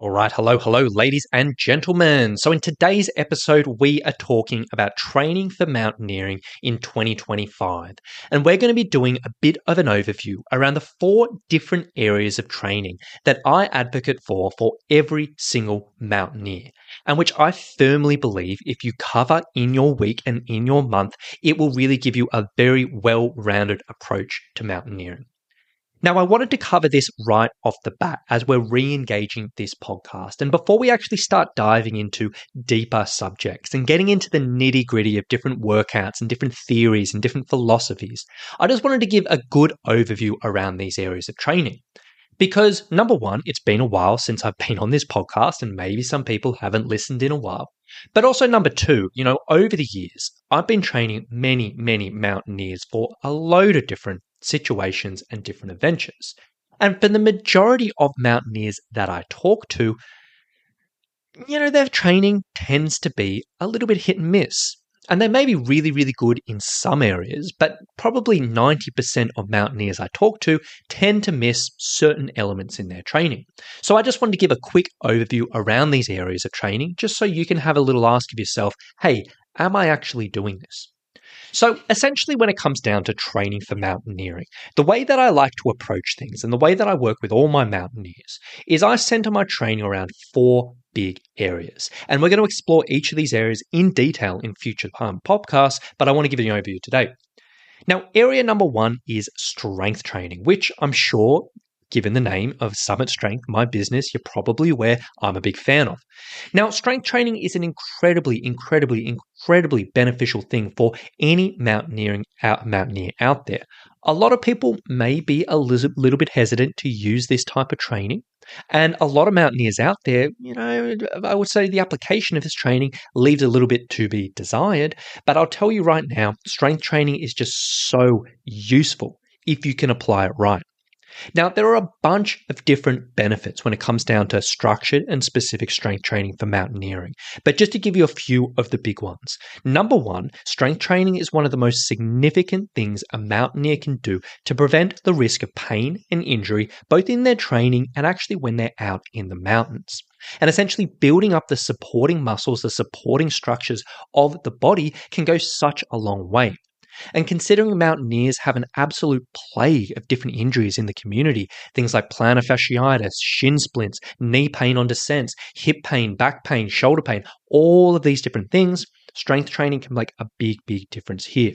All right, hello, ladies and gentlemen. So, in today's episode, we are talking about training for mountaineering in 2025. And we're going to be doing a bit of an overview around the 4 different areas of training that I advocate for every single mountaineer, and which I firmly believe if you cover in your week and in your month, it will really give you a very well rounded approach to mountaineering. Now, I wanted to cover this right off the bat as we're re engaging this podcast. And before we actually start diving into deeper subjects and getting into the nitty gritty of different workouts and different theories and different philosophies, I just wanted to give a good overview around these areas of training. Because number one, it's been a while since I've been on this podcast, and maybe some people haven't listened in a while. But also number two, over the years, I've been training many mountaineers for a load of different situations and different adventures. And for the majority of mountaineers that I talk to, their training tends to be a little bit hit and miss. And they may be really good in some areas, but probably 90% of mountaineers I talk to tend to miss certain elements in their training. So I just wanted to give a quick overview around these areas of training, just so you can have a little ask of yourself, hey, am I actually doing this? So essentially, when it comes down to training for mountaineering, the way that I like to approach things and the way that I work with all my mountaineers is I center my training around 4 big areas. And we're going to explore each of these areas in detail in future podcasts, but I want to give you an overview today. Now, area number 1 is strength training, which I'm sure, given the name of Summit Strength, my business, you're probably aware I'm a big fan of. Now, strength training is an incredibly beneficial thing for any mountaineer out there. A lot of people may be a little bit hesitant to use this type of training. And a lot of mountaineers out there, I would say the application of this training leaves a little bit to be desired. But I'll tell you right now, strength training is just so useful if you can apply it right. Now, there are a bunch of different benefits when it comes down to structured and specific strength training for mountaineering, but just to give you a few of the big ones. Number 1, strength training is one of the most significant things a mountaineer can do to prevent the risk of pain and injury, both in their training and actually when they're out in the mountains. And essentially building up the supporting muscles, the supporting structures of the body can go such a long way. And considering mountaineers have an absolute plague of different injuries in the community, things like plantar fasciitis, shin splints, knee pain on descents, hip pain, back pain, shoulder pain, all of these different things, strength training can make a big difference here.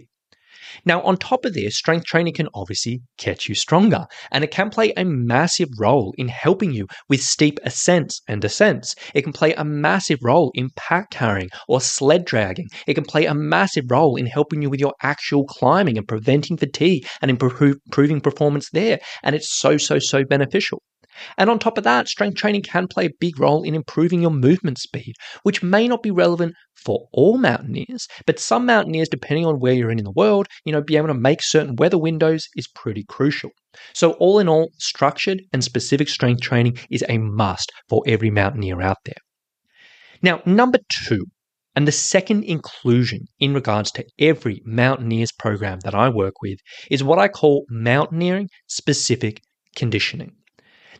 Now, on top of this, strength training can obviously get you stronger, and it can play a massive role in helping you with steep ascents and descents. It can play a massive role in pack carrying or sled dragging. It can play a massive role in helping you with your actual climbing and preventing fatigue and improving performance there. And it's so beneficial. And on top of that, strength training can play a big role in improving your movement speed, which may not be relevant for all mountaineers, but some mountaineers, depending on where you're in the world, be able to make certain weather windows is pretty crucial. So all in all, structured and specific strength training is a must for every mountaineer out there. Now, number 2, and the second inclusion in regards to every mountaineer's program that I work with, is what I call mountaineering specific conditioning.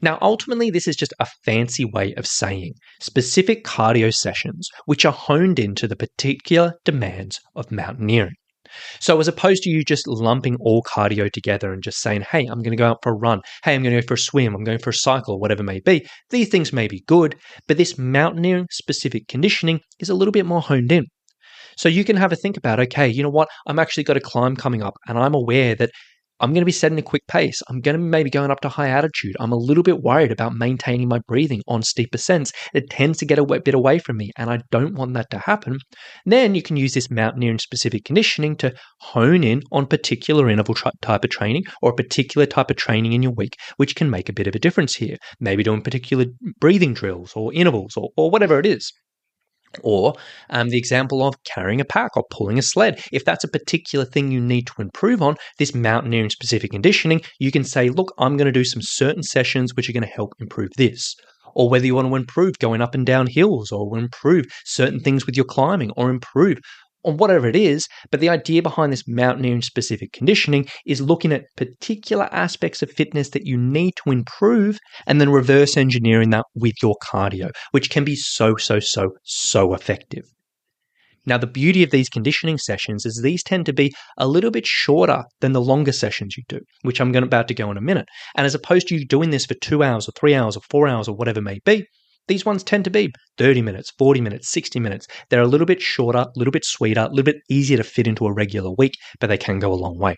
Now, ultimately, this is just a fancy way of saying specific cardio sessions which are honed into the particular demands of mountaineering. So as opposed to you just lumping all cardio together and just saying, hey, I'm going to go out for a run, hey, I'm going to go for a swim, I'm going for a cycle, whatever it may be, these things may be good, but this mountaineering specific conditioning is a little bit more honed in. So you can have a think about, okay, you know what, I'm actually got a climb coming up and I'm aware that I'm going to be setting a quick pace. I'm going to be maybe going up to high altitude. I'm a little bit worried about maintaining my breathing on steep ascents. It tends to get a bit away from me, and I don't want that to happen. Then you can use this mountaineering specific conditioning to hone in on particular interval type of training or a particular type of training in your week, which can make a bit of a difference here. Maybe doing particular breathing drills or intervals or whatever it is. Or the example of carrying a pack or pulling a sled. If that's a particular thing you need to improve on, this mountaineering specific conditioning, you can say, look, I'm going to do some certain sessions which are going to help improve this. Or whether you want to improve going up and down hills or improve certain things with your climbing or improve on whatever it is, but the idea behind this mountaineering specific conditioning is looking at particular aspects of fitness that you need to improve and then reverse engineering that with your cardio, which can be so effective. Now, the beauty of these conditioning sessions is these tend to be a little bit shorter than the longer sessions you do, which I'm about to go in a minute. And as opposed to you doing this for 2 hours or 3 hours or 4 hours or whatever it may be, these ones tend to be 30 minutes, 40 minutes, 60 minutes. They're a little bit shorter, a little bit sweeter, a little bit easier to fit into a regular week, but they can go a long way.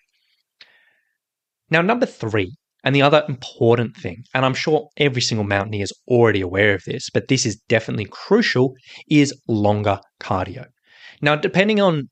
Now, number 3, and the other important thing, and I'm sure every single mountaineer is already aware of this, but this is definitely crucial, is longer cardio. Now, depending on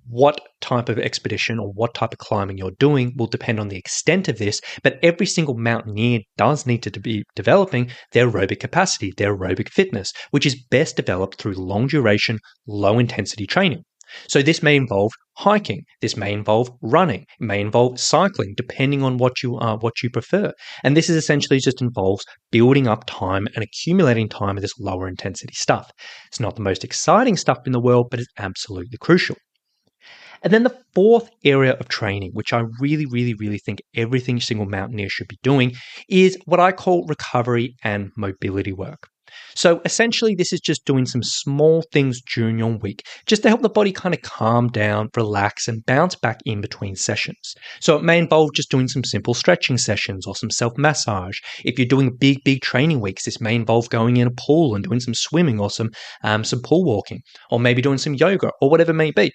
what type of expedition or what type of climbing you're doing will depend on the extent of this, but every single mountaineer does need to be developing their aerobic capacity, their aerobic fitness, which is best developed through long duration, low intensity training. So this may involve hiking, this may involve running, it may involve cycling, depending on what you prefer. And this is essentially just involves building up time and accumulating time of this lower intensity stuff. It's not the most exciting stuff in the world, but it's absolutely crucial. And then the fourth area of training, which I really think every single mountaineer should be doing, is what I call recovery and mobility work. So essentially, this is just doing some small things during your week, just to help the body kind of calm down, relax, and bounce back in between sessions. So it may involve just doing some simple stretching sessions or some self-massage. If you're doing big training weeks, this may involve going in a pool and doing some swimming or some pool walking, or maybe doing some yoga or whatever it may be.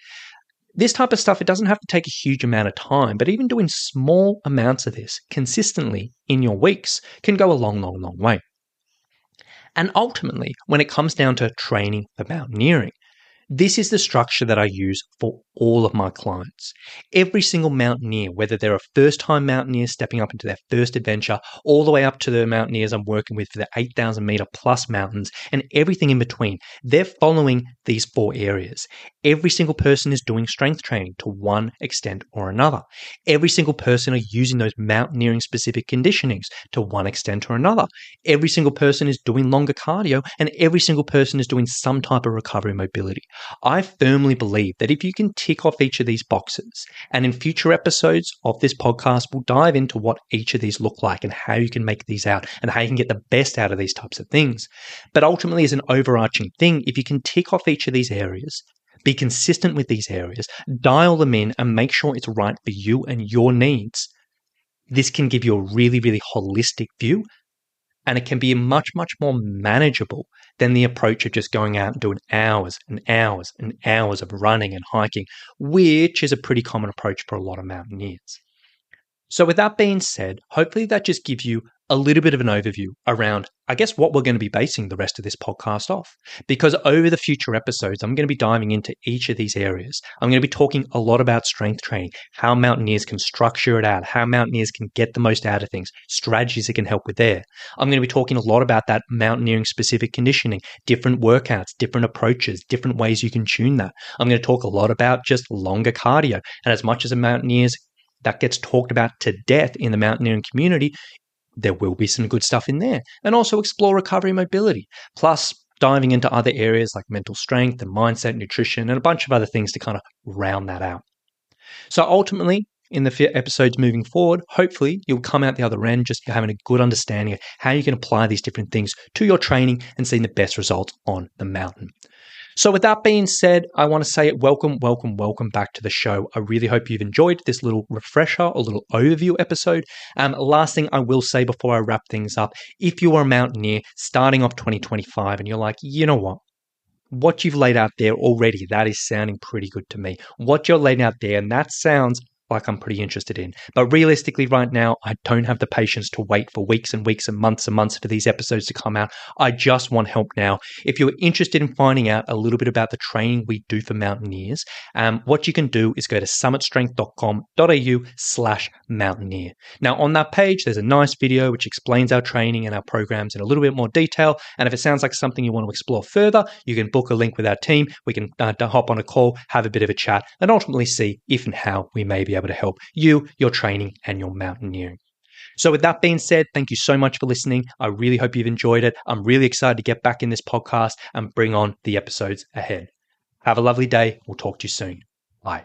This type of stuff, it doesn't have to take a huge amount of time, but even doing small amounts of this consistently in your weeks can go a long way. And ultimately, when it comes down to training for mountaineering, this is the structure that I use for all of my clients. Every single mountaineer, whether they're a first-time mountaineer stepping up into their first adventure, all the way up to the mountaineers I'm working with for the 8,000 meter plus mountains and everything in between, they're following these 4 areas. Every single person is doing strength training to one extent or another. Every single person are using those mountaineering specific conditionings to one extent or another. Every single person is doing longer cardio, and every single person is doing some type of recovery mobility. I firmly believe that if you can tick off each of these boxes, and in future episodes of this podcast, we'll dive into what each of these look like and how you can make these out and how you can get the best out of these types of things. But ultimately, as an overarching thing, if you can tick off each of these areas, be consistent with these areas, dial them in and make sure it's right for you and your needs, this can give you a really holistic view. And it can be much more manageable than the approach of just going out and doing hours and hours and hours of running and hiking, which is a pretty common approach for a lot of mountaineers. So with that being said, hopefully that just gives you a little bit of an overview around, I guess, what we're going to be basing the rest of this podcast off. Because over the future episodes, I'm going to be diving into each of these areas. I'm going to be talking a lot about strength training, how mountaineers can structure it out, how mountaineers can get the most out of things, strategies that can help with there. I'm going to be talking a lot about that mountaineering specific conditioning, different workouts, different approaches, different ways you can tune that. I'm going to talk a lot about just longer cardio. And as much as a mountaineers that gets talked about to death in the mountaineering community, there will be some good stuff in there. And also explore recovery mobility, plus diving into other areas like mental strength and mindset, nutrition, and a bunch of other things to kind of round that out. So ultimately, in the episodes moving forward, hopefully you'll come out the other end just having a good understanding of how you can apply these different things to your training and seeing the best results on the mountain. So with that being said, I want to say welcome back to the show. I really hope you've enjoyed this little refresher or little overview episode. Last thing I will say before I wrap things up, if you are a mountaineer starting off 2025 and you're like, you know what you've laid out there already, that is sounding pretty good to me. What you're laying out there, and that sounds like I'm pretty interested in. But realistically right now, I don't have the patience to wait for weeks and weeks and months for these episodes to come out. I just want help now. If you're interested in finding out a little bit about the training we do for mountaineers, what you can do is go to summitstrength.com.au/mountaineer. Now on that page, there's a nice video which explains our training and our programs in a little bit more detail. And if it sounds like something you want to explore further, you can book a link with our team. We can hop on a call, have a bit of a chat, and ultimately see if and how we may be able to help you, your training, and your mountaineering. So with that being said, thank you so much for listening. I really hope you've enjoyed it. I'm really excited to get back in this podcast and bring on the episodes ahead. Have a lovely day. We'll talk to you soon. Bye.